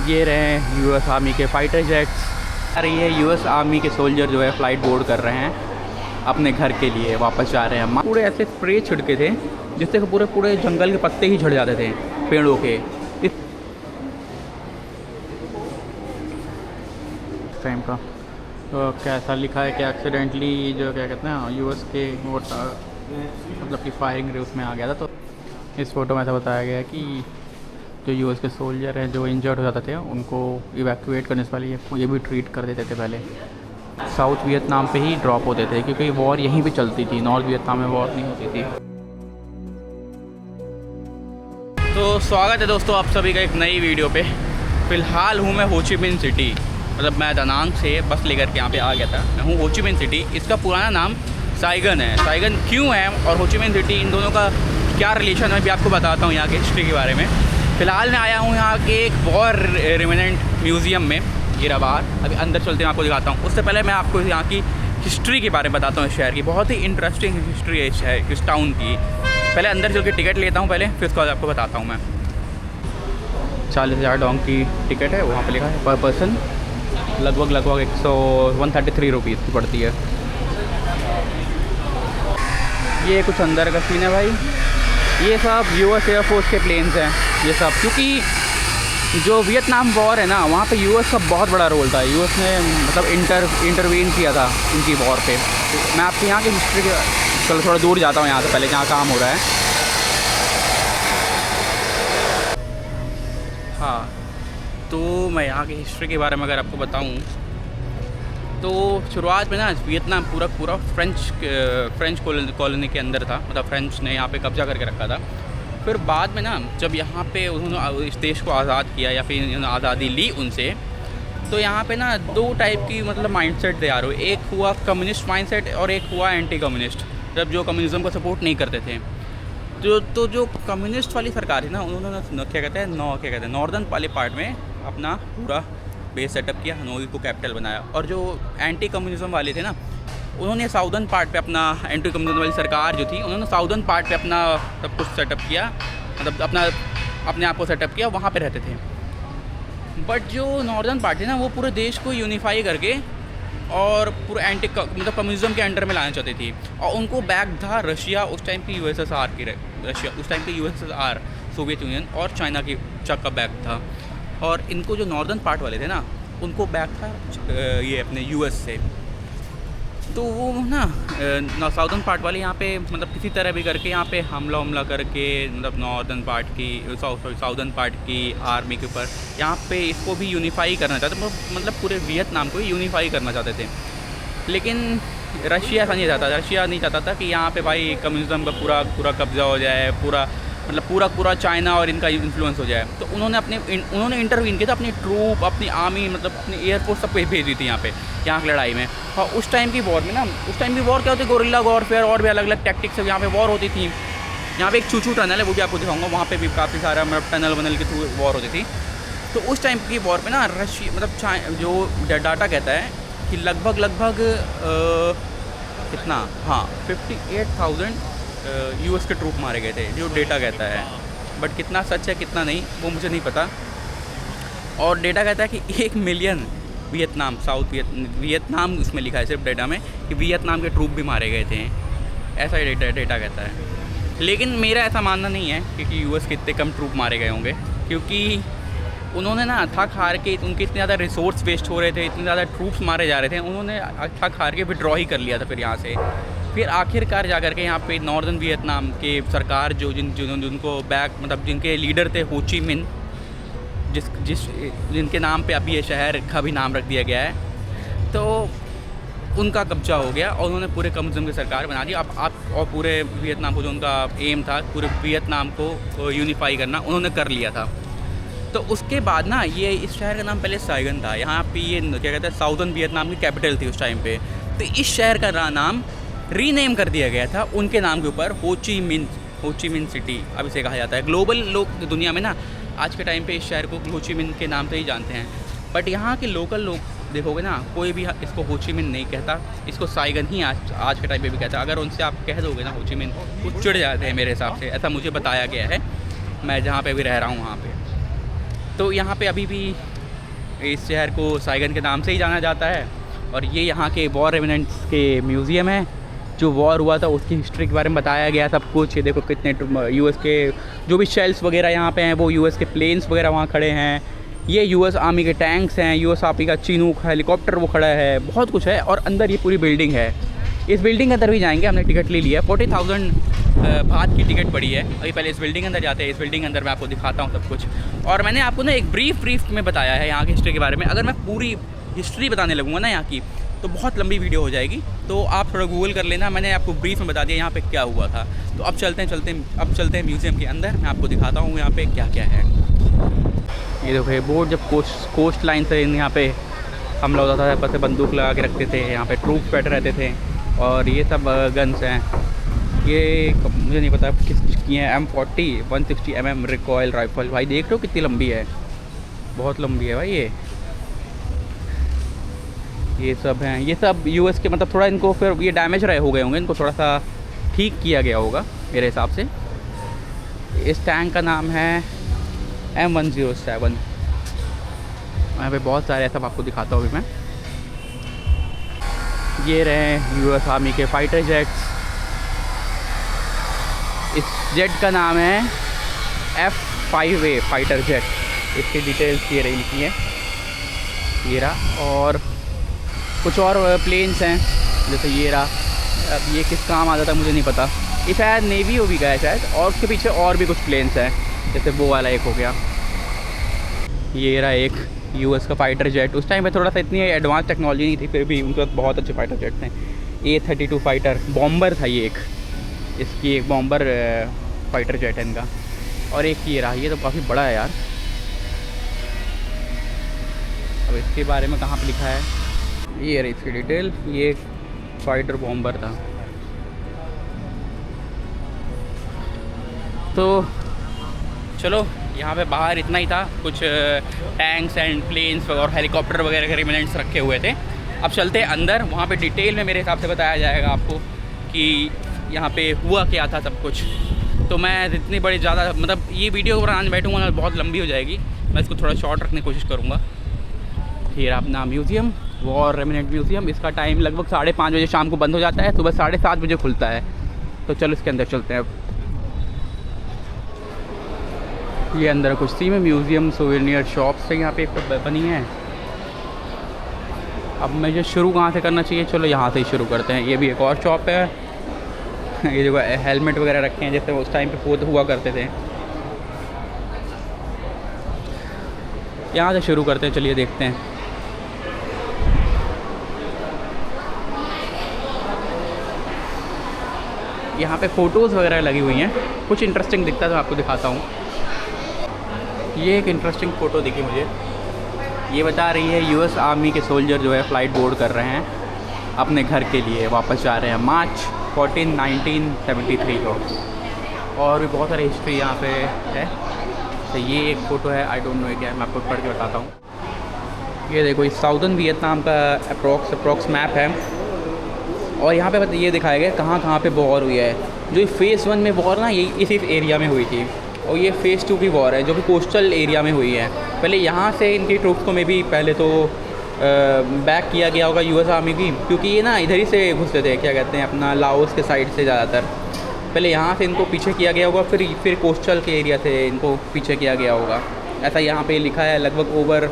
ये रहे हैं यूएस आर्मी के फाइटर जेट्स। अरे ये यूएस आर्मी के सोल्जर जो है फ़्लाइट बोर्ड कर रहे हैं अपने घर के लिए, वापस जा रहे हैं। पूरे ऐसे स्प्रे छिड़के थे जिससे कि पूरे पूरे जंगल के पत्ते ही झड़ जाते थे पेड़ों के। इस टाइम का तो कैसा लिखा है कि एक्सीडेंटली जो क्या कहते हैं यूएस के वो मतलब कि फायरिंग रेस में आ गया था। तो इस फ़ोटो में ऐसा बताया गया है कि जो यूएस के सोल्जर हैं जो इंजर्ड हो जाते थे उनको इवैक्यूएट करने से पहले ये भी ट्रीट कर देते थे। पहले साउथ वियतनाम पे ही ड्रॉप होते थे क्योंकि वॉर यहीं पे चलती थी, नॉर्थ वियतनाम में वॉर नहीं होती थी। तो स्वागत है दोस्तों आप सभी का एक नई वीडियो पे। फ़िलहाल हूँ मैं हो ची मिन सिटी, मतलब मैं दानांग से बस लेकर के यहाँ पे आ गया था। मैं हूँ हो ची मिन सिटी, इसका पुराना नाम साइगन है। साइगन क्यों है और हो ची मिन सिटी, इन दोनों का क्या रिलेशन है मैं भी आपको बताता हूँ यहाँ के हिस्ट्री के बारे में। फ़िलहाल मैं आया हूँ यहाँ के एक वॉर रिमेनेंट म्यूज़ियम में, ये रहा बाहर। अभी अंदर चलते हैं आपको दिखाता हूँ। उससे पहले मैं आपको यहाँ की हिस्ट्री के बारे में बताता हूँ। इस शहर की बहुत ही इंटरेस्टिंग हिस्ट्री है इस शहर, इस टाउन की। पहले अंदर चल के टिकट लेता हूँ पहले, फिर उसके बाद आपको बताता हूँ मैं। 40,000 डोंग की टिकट है, वहाँ पे लिखा है पर पर्सन लगभग 133 रुपीज़ की पड़ती है। ये कुछ अंदर का सीन है भाई। ये सब यूएस एयरफोर्स के प्लेन्स हैं ये सब, क्योंकि जो वियतनाम वॉर है ना वहाँ पे यूएस का बहुत बड़ा रोल था। यूएस ने मतलब इंटरवीन किया था इनकी वॉर पे। मैं आपके यहाँ की हिस्ट्री के चलो थोड़ा दूर जाता हूँ यहाँ से, पहले जहाँ काम हो रहा है। हाँ, तो मैं यहाँ की हिस्ट्री के बारे में अगर आपको बताऊँ तो शुरुआत में ना वियतनाम पूरा फ्रेंच कॉलोनी के अंदर था, मतलब फ्रेंच ने यहाँ पे कब्ज़ा करके रखा था। फिर बाद में ना जब यहाँ पे उन्होंने इस देश को आज़ाद किया या फिर उन्होंने आज़ादी ली उनसे, तो यहाँ पे ना दो टाइप की मतलब माइंडसेट तैयार हुए। एक हुआ कम्युनिस्ट माइंडसेट और एक हुआ एंटी कम्युनिस्ट, जब जो कम्युनिज़्म को सपोर्ट नहीं करते थे। जो कम्युनिस्ट वाली सरकार थी ना उन्होंने क्या कहते हैं नॉर्दर्न वाले पार्ट में अपना पूरा बेस सेटअप किया, हनोई को कैपिटल बनाया। और जो एंटी कम्युनिज़्म वाले थे ना उन्होंने साउदर्न पार्ट पे अपना, एंटी कम्युनिज़्म वाली सरकार जो थी उन्होंने साउदर्न पार्ट पे अपना सब कुछ सेटअप किया, मतलब अपने आप को सेटअप किया, वहाँ पे रहते थे। बट जो नॉर्दर्न पार्ट थी ना वो पूरे देश को यूनिफाई करके और पूरे मतलब कम्युनिज़्म के अंडर में लाना चाहती थी। और उनको बैक था रशिया, उस टाइम की यूएसएसआर की रशिया, उस टाइम की यूएसएसआर सोवियत यूनियन और चाइना की का बैक था। और इनको जो नॉर्दर्न पार्ट वाले थे ना उनको बैक था ये अपने यूएस से। तो वो ना साउदर्न पार्ट वाले यहाँ पे मतलब किसी तरह भी करके यहाँ पे हमला करके मतलब नॉर्दर्न पार्ट की साउदर्न पार्ट की आर्मी के ऊपर यहाँ पे इसको भी यूनिफाई करना चाहते, मतलब पूरे वियतनाम को ही यूनिफाई करना चाहते थे। लेकिन रशिया ऐसा नहीं चाहता। रशिया नहीं चाहता था कि यहाँ पे भाई कम्युनिज़्म का पूरा कब्ज़ा हो जाए, पूरा चाइना और इनका इन्फ्लुएंस हो जाए। तो उन्होंने इंटरवीन किया था, अपनी ट्रूप, अपनी आर्मी, मतलब अपनी एयरफोर्स सब कुछ भेज दी थी यहाँ की लड़ाई में। और उस टाइम की वॉर में ना, उस टाइम की वॉर क्या होती है, गोरिल्ला वॉरफेयर और भी अलग अलग टैक्टिक्स से यहाँ पे वॉर होती थी। यहाँ पे एक चूचू टनल है, वो भी आपको दिखाऊंगा, वहाँ पे भी काफ़ी सारा मतलब टनल वनल के थ्रू वॉर होती थी। तो उस टाइम की वॉर में ना रशिया मतलब जो डाटा कहता है कि लगभग कितना 58,000 यूएस के ट्रूप मारे गए थे, जो डेटा कहता है। बट कितना सच है कितना नहीं वो मुझे नहीं पता। और डेटा कहता है कि 1 मिलियन वियतनाम उसमें लिखा है सिर्फ डेटा में कि वियतनाम के ट्रूप भी मारे गए थे, ऐसा ही डेटा कहता है। लेकिन मेरा ऐसा मानना नहीं है क्योंकि यूएस के इतने कम ट्रूप मारे गए होंगे, क्योंकि उन्होंने ना थक हार के, उनके इतने ज़्यादा रिसोर्स वेस्ट हो रहे थे, इतने ज़्यादा ट्रूप्स मारे जा रहे थे, उन्होंने थक हार के विड्रॉ ही कर लिया था फिर यहाँ से। फिर आखिरकार जा कर के यहाँ पे नॉर्दर्न वियतनाम के सरकार जिनको मतलब जिनके लीडर थे हो ची मिन, जिनके नाम पे अभी ये शहर का भी नाम रख दिया गया है, तो उनका कब्जा हो गया और उन्होंने पूरे कम्युनिज़्म की सरकार बना दी। अब और पूरे वियतनाम को जो उनका एम था पूरे वियतनाम को यूनिफाई करना, उन्होंने कर लिया था। तो उसके बाद ना ये इस शहर का नाम पहले साइगन था। यहाँ पे ये क्या कहते हैं साउदर्न वियतनाम की कैपिटल थी उस टाइम पे। तो इस शहर का नाम रीनेम कर दिया गया था उनके नाम के ऊपर, हो ची मिन सिटी अब इसे कहा जाता है। ग्लोबल लोग दुनिया में ना आज के टाइम पे इस शहर को हो ची मिन के नाम से ही जानते हैं। बट यहाँ के लोकल लोग देखोगे ना, कोई भी इसको हो ची मिन नहीं कहता, इसको साइगन ही आज के टाइम पे भी कहता है। अगर उनसे आप कह दोगे ना हो ची मिन, वो चिढ़ जाते हैं मेरे हिसाब से, ऐसा मुझे बताया गया है, मैं जहाँ पे भी रह रहा हूँ वहाँ पे। तो यहाँ पे अभी भी इस शहर को साइगन के नाम से ही जाना जाता है। और ये यहाँ के वॉर रेमिनेंट्स के म्यूज़ियम है। जो वॉर हुआ था उसकी हिस्ट्री के बारे में बताया गया सब कुछ। ये देखो कितने यूएस के जो भी शेल्स वगैरह यहाँ पे हैं, वो यूएस के प्लेन्स वगैरह वहाँ खड़े हैं। ये यूएस आर्मी के टैंक्स हैं, यूएस आर्मी का चिनूक हेलीकॉप्टर वो खड़ा है, बहुत कुछ है। और अंदर ये पूरी बिल्डिंग है। इस बिल्डिंग के अंदर भी जाएंगे, हमने टिकट ले लिया है। 40,000 बात की टिकट पड़ी है। अभी पहले इस बिल्डिंग के अंदर जाते हैं। इस बिल्डिंग के अंदर मैं आपको दिखाता हूँ सब कुछ। और मैंने आपको ना एक ब्रीफ में बताया है यहाँ की हिस्ट्री के बारे में। अगर मैं पूरी हिस्ट्री बताने लगूँगा ना यहाँ की, तो बहुत लंबी वीडियो हो जाएगी। तो आप थोड़ा गूगल कर लेना, मैंने आपको ब्रीफ में बता दिया यहाँ पे क्या हुआ था। तो अब चलते हैं म्यूज़ियम के अंदर। मैं आपको दिखाता हूँ यहाँ पे क्या क्या है। ये देखो ये बोर्ड, जब कोस्ट लाइन से यहाँ पे हमला होता था, बस बंदूक लगा के रखते थे, यहाँ पे ट्रूप्स बैठे रहते थे। और ये सब गन्स हैं। ये मुझे नहीं पता किसकी हैं। M40 160 mm recoil rifle. भाई देख रहे हो कितनी लंबी है, बहुत लंबी है भाई। ये सब हैं। ये सब यूएस के, मतलब थोड़ा इनको फिर ये डैमेज रहे हो गए होंगे, इनको थोड़ा सा ठीक किया गया होगा मेरे हिसाब से। इस टैंक का नाम है M107। यहाँ पे बहुत सारे, सब आपको दिखाता हूँ अभी मैं। ये रहे यूएस आर्मी के फाइटर जेट्स। इस जेट का नाम है F5A फाइटर जेट। इसकी डिटेल्स ये रही लिखी है, ये रहा। और कुछ और प्लेन्स हैं, जैसे ये रहा। अब ये किस काम आता था मुझे नहीं पता। ये शायद नेवी हो भी गया है शायद। और उसके पीछे और भी कुछ प्लेन्स हैं, जैसे वो वाला एक हो गया। ये रहा एक यूएस का फाइटर जेट। उस टाइम पे थोड़ा सा इतनी एडवांस टेक्नोलॉजी नहीं थी, फिर भी उनके पास बहुत अच्छे फाइटर जेट थे। A32 फाइटर बॉम्बर था ये एक। इसकी एक बॉम्बर फाइटर जेट है इनका। और एक ये रहा, ये तो काफ़ी बड़ा है यार। अब इसके बारे में कहाँ पे लिखा है, ये रही इसकी डिटेल। ये फाइटर बॉम्बर था। तो चलो, यहाँ पे बाहर इतना ही था। कुछ टैंक्स एंड प्लेन्स और हेलीकॉप्टर वगैरह के रिमेनेंट्स रखे हुए थे। अब चलते हैं अंदर, वहाँ पे डिटेल में मेरे हिसाब से बताया जाएगा आपको कि यहाँ पे हुआ क्या था सब कुछ। तो मैं इतनी बड़ी ज़्यादा, मतलब ये वीडियो बनाने बैठूँगा ना बहुत लंबी हो जाएगी। मैं इसको थोड़ा शॉर्ट रखने की कोशिश करूँगा। ये अपना म्यूज़ियम, वॉर रेमिनेंट म्यूज़ियम। इसका टाइम लगभग 5:30 बजे शाम को बंद हो जाता है, सुबह 7:30 बजे खुलता है। तो चलो इसके अंदर चलते हैं। अब ये अंदर कुछ सी में म्यूज़ियम सोवेनियर शॉप्स से यहाँ पे बनी है। अब मुझे शुरू कहाँ से करना चाहिए, चलो यहाँ से ही शुरू करते हैं। ये भी एक और शॉप है। ये जो हेलमेट वगैरह रखे हैं, जैसे उस टाइम पे पोत हुआ करते थे। यहाँ से शुरू करते हैं, चलिए देखते हैं। यहाँ पे फ़ोटोज़ वगैरह लगी हुई हैं। कुछ इंटरेस्टिंग दिखता है तो आपको दिखाता हूँ। ये एक इंटरेस्टिंग फ़ोटो दिखी मुझे। ये बता रही है यूएस आर्मी के सोल्जर जो है फ्लाइट बोर्ड कर रहे हैं, अपने घर के लिए वापस जा रहे हैं मार्च 14, 1973 को। और भी बहुत सारी हिस्ट्री यहाँ पे है। तो ये एक फ़ोटो है, आई डोंट नो क्या है, मैं आपको पढ़ के बताता हूँ। ये देखो, इस साउदर्न वियतनाम का अप्रॉक्स मैप है। और यहाँ पे ये दिखाया गया कहाँ पे वॉर हुई है। जो फेज़ 1 में वॉर ना, ये इसी एरिया में हुई थी। और ये फेज़ 2 की वॉर है जो कि कोस्टल एरिया में हुई है। पहले यहाँ से इनकी ट्रूप्स को में भी पहले तो बैक किया गया होगा यूएस आर्मी की, क्योंकि ये ना इधर ही से घुसते थे, क्या कहते हैं, अपना लाओस के साइड से ज़्यादातर। पहले यहाँ से इनको पीछे किया गया होगा, फिर कोस्टल के एरिया से इनको पीछे किया गया होगा। ऐसा यहाँ पे लिखा है। लगभग over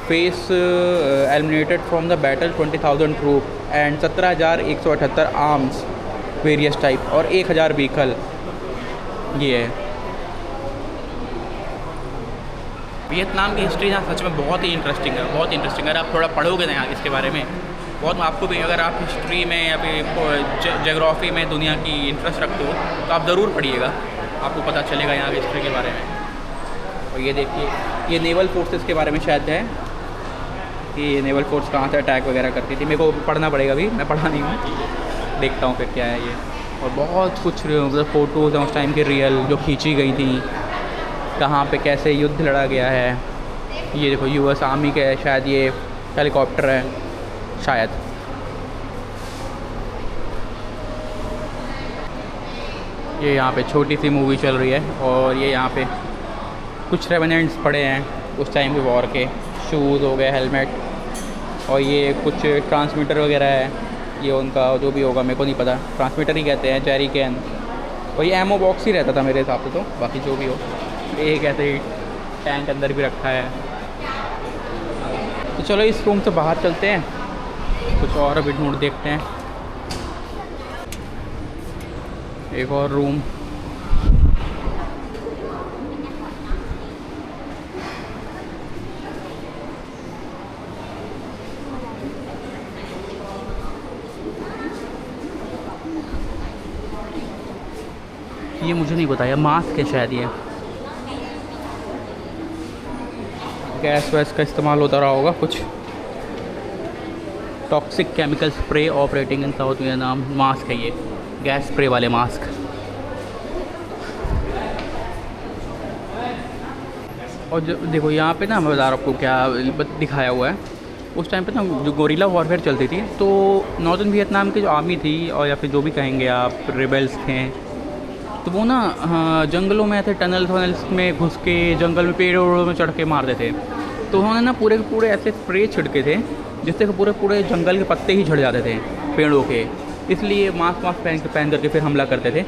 face eliminated from the battle 20,000 troop and 17,178 arms various type और 1,000 व्हीकल। ये है वियतनाम की हिस्ट्री ना, सच में बहुत ही इंटरेस्टिंग है, बहुत इंटरेस्टिंग है। अगर आप थोड़ा पढ़ोगे ना इसके बारे में, बहुत आपको भी, अगर आप हिस्ट्री में या फिर जोग्राफ़ी में दुनिया की इंटरेस्ट रखते हो तो आप ज़रूर पढ़िएगा, आपको पता चलेगा यहाँ की हिस्ट्री के बारे में। और ये देखिए, ये नेवल फोर्सेस के बारे में शायद है कि ये नेवल फोर्स कहाँ से अटैक वगैरह करती थी। मेरे को पढ़ना पड़ेगा, अभी मैं पढ़ा नहीं हूँ, देखता हूँ फिर क्या है ये। और बहुत कुछ मतलब फ़ोटोज़ हैं उस टाइम के रियल जो खींची गई थी, कहाँ पे कैसे युद्ध लड़ा गया है। ये देखो यूएस आर्मी के शायद ये हेलीकॉप्टर है शायद। ये यहाँ पे छोटी सी मूवी चल रही है। और ये यहाँ पे कुछ रेमिनेंट्स पड़े हैं उस टाइम के वॉर के। शूज़ हो गए, हेलमेट, और ये कुछ ट्रांसमीटर वगैरह है, ये उनका जो भी होगा मेरे को नहीं पता, ट्रांसमीटर ही कहते हैं, जेरी कैन। और ये एमओ बॉक्स ही रहता था मेरे हिसाब से, तो बाकी जो भी हो, एक ऐसे ही टैंक अंदर भी रखा है। तो चलो इस रूम से बाहर चलते हैं, कुछ और अभी ढूंढ देखते हैं, एक और रूम। ये मुझे नहीं बताया, मास्क है शायद ये, गैस वैस का इस्तेमाल होता रहा होगा कुछ। Toxic chemical spray operating in south Vietnam, mask है ये, गैस स्प्रे वाले मास्क। और जो देखो यहाँ पे ना, मैं बता रहा हूँ आपको क्या दिखाया हुआ है। उस टाइम पे ना जो गोरिल्ला वॉरफेयर चलती थी, तो नॉर्दर्न वियतनाम की जो आर्मी थी, और या फिर जो भी कहेंगे आप, रिबेल्स थे, तो वो ना जंगलों में ऐसे टनल्स में घुस के, जंगल में पेड़ों में चढ़ के मारते थे। तो उन्होंने ना पूरे के पूरे ऐसे स्प्रे छिड़के थे जिससे कि पूरे पूरे जंगल के पत्ते ही झड़ जाते थे पेड़ों के। इसलिए मास्क पहन करके फिर हमला करते थे,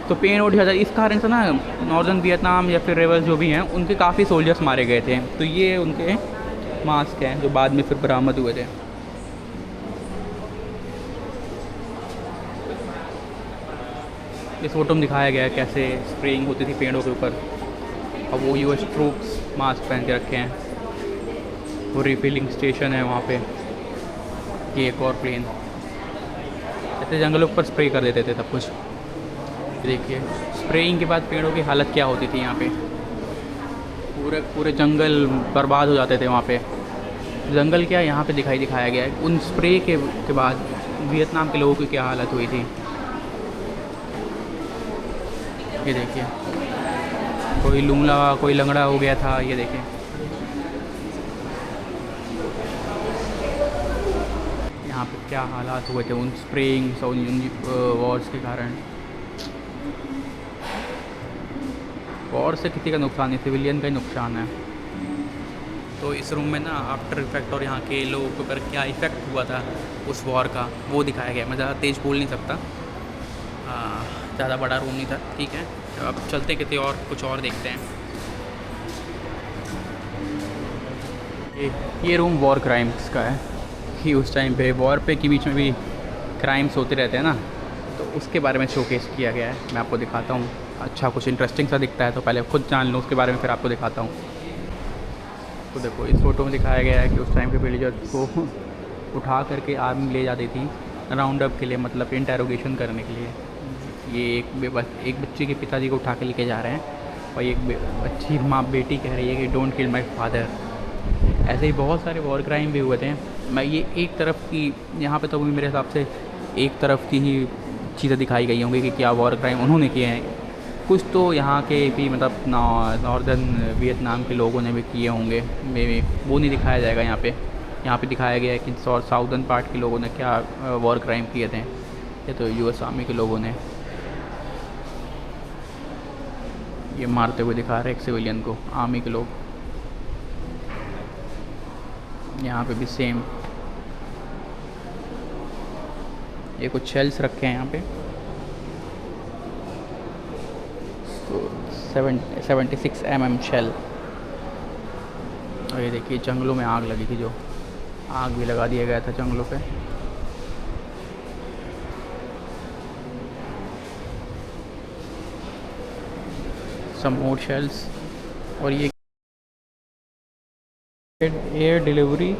तो पेड़ उठ जाता। इस कारण से ना नॉर्दर्न वियतनाम या फिर रेबल्स जो भी हैं, उनके काफ़ी सोल्जर्स मारे गए थे। तो ये उनके मास्क हैं जो बाद में फिर बरामद हुए थे। इस फोटो में दिखाया गया है कैसे स्प्रेइंग होती थी पेड़ों के ऊपर। अब वो यूएस ट्रूप्स मास्क पहन के रखे हैं। वो रिफिलिंग स्टेशन है वहाँ पे। ये एक और प्लेन, ऐसे जंगलों पर स्प्रे कर देते थे सब कुछ। देखिए स्प्रेइंग के बाद पेड़ों की हालत क्या होती थी यहाँ पे, पूरे पूरे जंगल बर्बाद हो जाते थे वहाँ पे। जंगल क्या यहाँ पे दिखाया गया है। उन स्प्रे के बाद वियतनाम के लोगों की क्या हालत हुई थी, ये देखिए। कोई लूंगड़ा, कोई लंगड़ा हो गया था, ये देखिए। यहाँ पे क्या हालात हुए थे उन स्प्रेइंग्स और उन वॉर्स के कारण। वॉर से किसी का नुकसान नहीं, सिविलियन का ही नुकसान है। तो इस रूम में ना आफ्टर इफेक्ट और यहाँ के लोगों के ऊपर क्या इफ़ेक्ट हुआ था उस वॉर का, वो दिखाया गया। मैं ज़्यादा तेज़ बोल नहीं सकता, ज़्यादा बड़ा रूम नहीं था, ठीक है। तो अब चलते कितने और कुछ और देखते हैं। ये रूम वॉर क्राइम्स का है कि उस टाइम पे वॉर पे के बीच में भी क्राइम्स होते रहते हैं ना, तो उसके बारे में शोकेस किया गया है। मैं आपको दिखाता हूँ, अच्छा कुछ इंटरेस्टिंग सा दिखता है तो पहले खुद जान लो, उसके बारे में फिर आपको दिखाता हूँ। तो देखो इस फ़ोटो में दिखाया गया है कि उस टाइम के विलेजर्स को उठा करके आर्मी ले जाती थी राउंड अप के लिए, मतलब इंटेरोगेशन करने के लिए। ये एक बच्चे के पिताजी को उठा के लेके जा रहे हैं, और एक अच्छी माँ बेटी कह रही है कि डोंट किल माय फादर। ऐसे ही बहुत सारे वॉर क्राइम भी हुए थे। मैं ये एक तरफ की, यहाँ पे तो मेरे हिसाब से एक तरफ की ही चीज़ें दिखाई गई होंगी कि क्या वॉर क्राइम उन्होंने किए हैं। कुछ तो यहाँ के भी मतलब नॉर्दर्न वियतनाम के लोगों ने भी किए होंगे, मे बी वो नहीं दिखाया जाएगा यहाँ पे। यहाँ पे दिखाया गया है कि साउदर्न पार्ट के लोगों ने क्या वॉर क्राइम किए थे। ये तो यूएस आर्मी के लोगों ने ये मारते हुए दिखा रहे एक सिविलियन को, आर्मी के लोग। यहाँ पे भी सेम, ये कुछ शेल्स रखे हैं यहाँ पे। 76 mm शेल। और ये देखिए जंगलों में आग लगी थी, जो आग भी लगा दिया गया था जंगलों पे। सम मोर शेल्स। और ये air delivery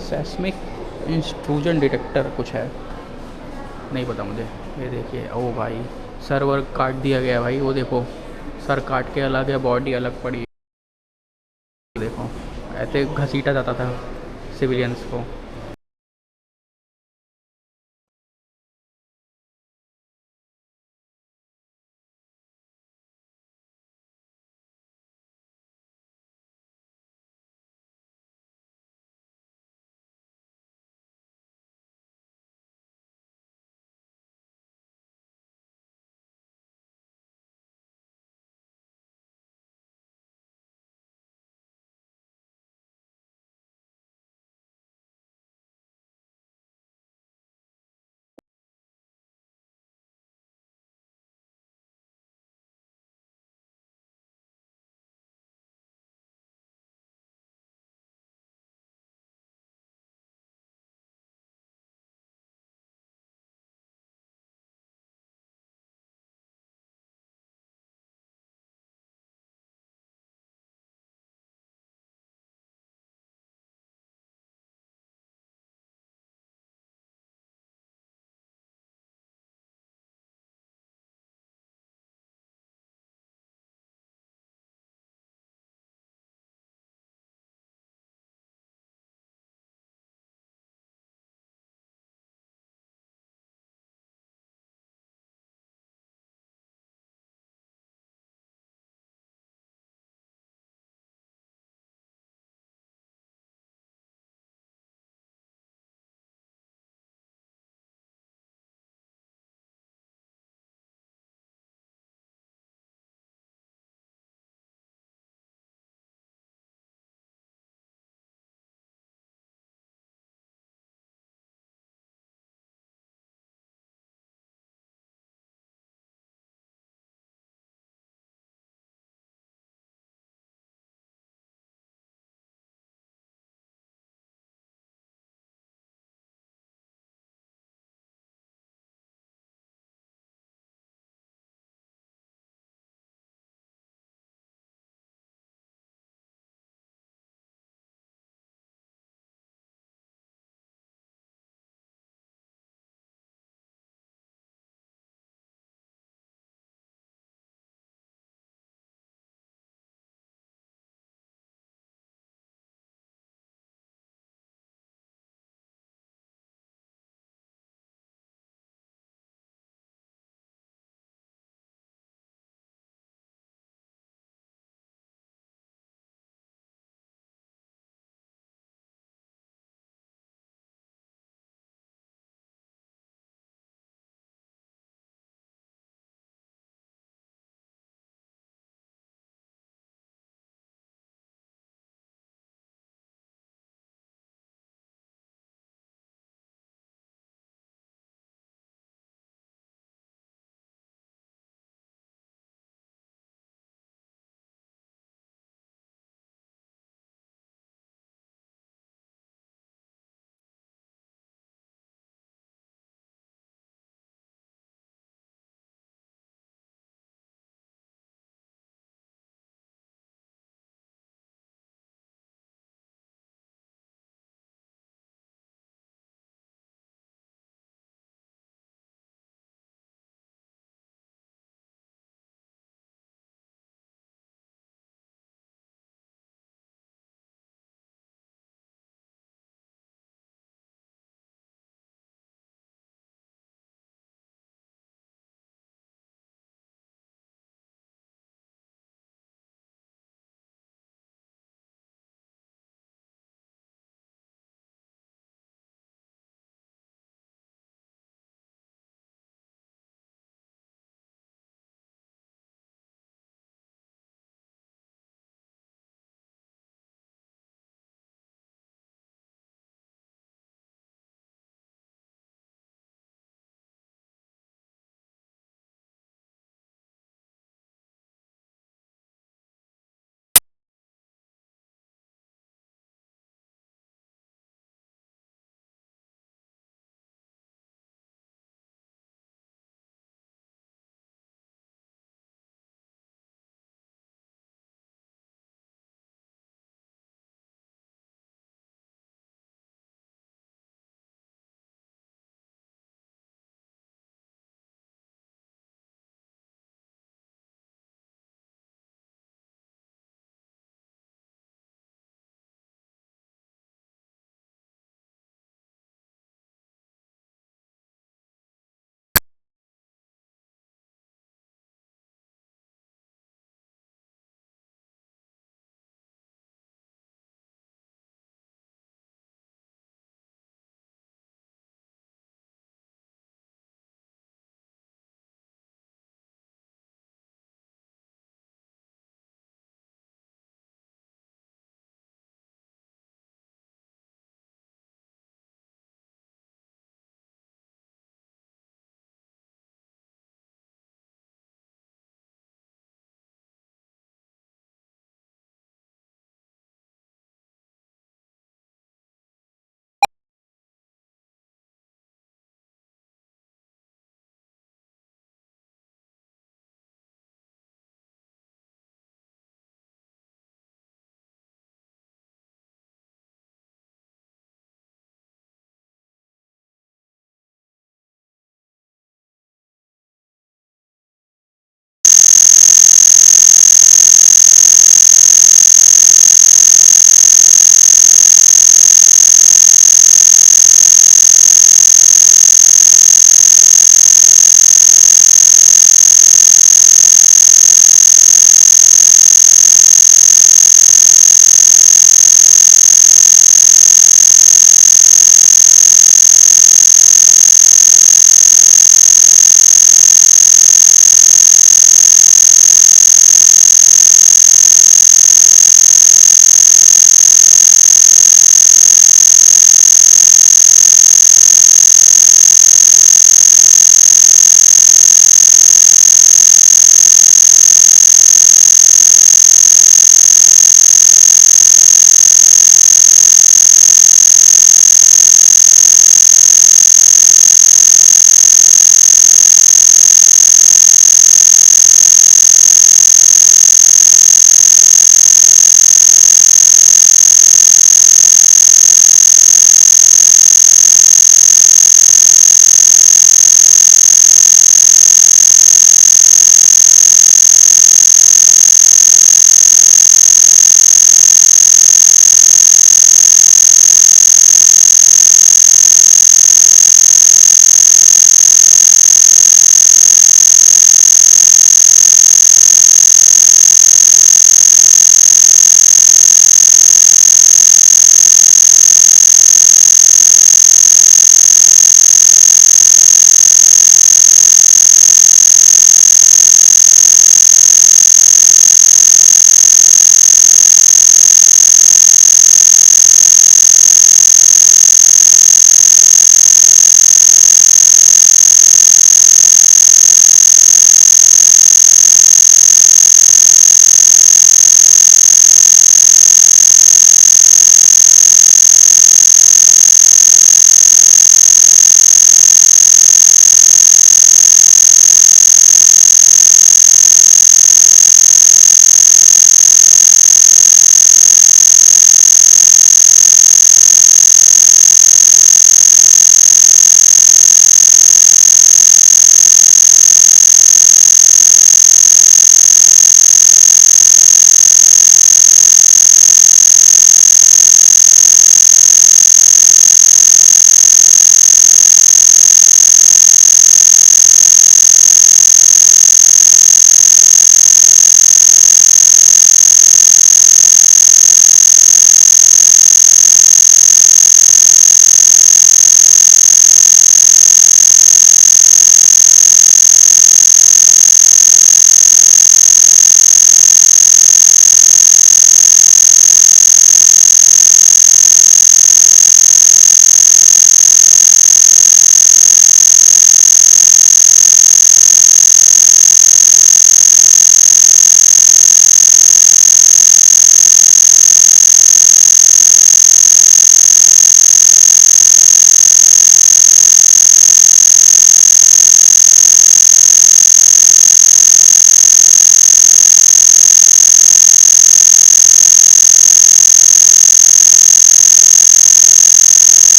seismic intrusion detector कुछ है, नहीं पता मुझे। ये देखिए, ओ भाई सर्वर काट दिया गया भाई, वो देखो सर काट के अलग है, बॉडी अलग पड़ी। देखो ऐसे घसीटा जाता था सिविलियंस को।